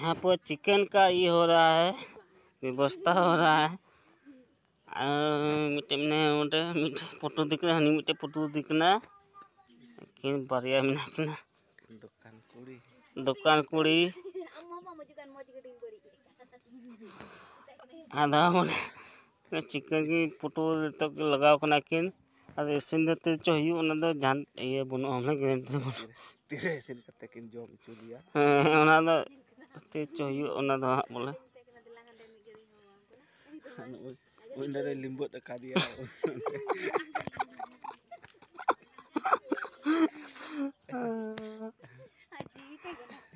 यहाँ पर चिकन का ये हो रहा है, व्यवस्था हो रहा है। मीठे फोटो दिख रहा है, मीठे फोटो दिखना लेकिन बारिया में ना दुकान कुड़ी आधा चिकन की फोटो तक लगाव कना किन अरे इसिन दते चाहिए उन दो जान ये बनो हमने गारंटी बनो तेरे इसिन कते किन जॉब चुलिया उना दो ते चाहिए उना दो बोले उन दो लिंबू टका दिया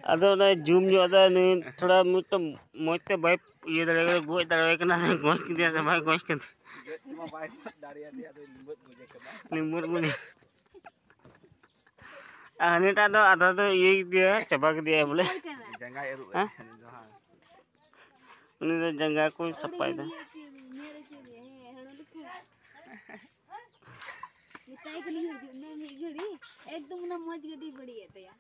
अदो ना जूम जो अदा नहीं थोड़ा मुझे मोटे भाई ये दरेगा गोई दरेगा ना गोई किधर से भाई गोई किधर लिंबू मुझे अनेटा दो आधा तो ये दिया चबाक दिया बोले उन्हें तो जंगा कोई सप्पाई था एकदम ना मौज गड्डी बड़ी है तो यार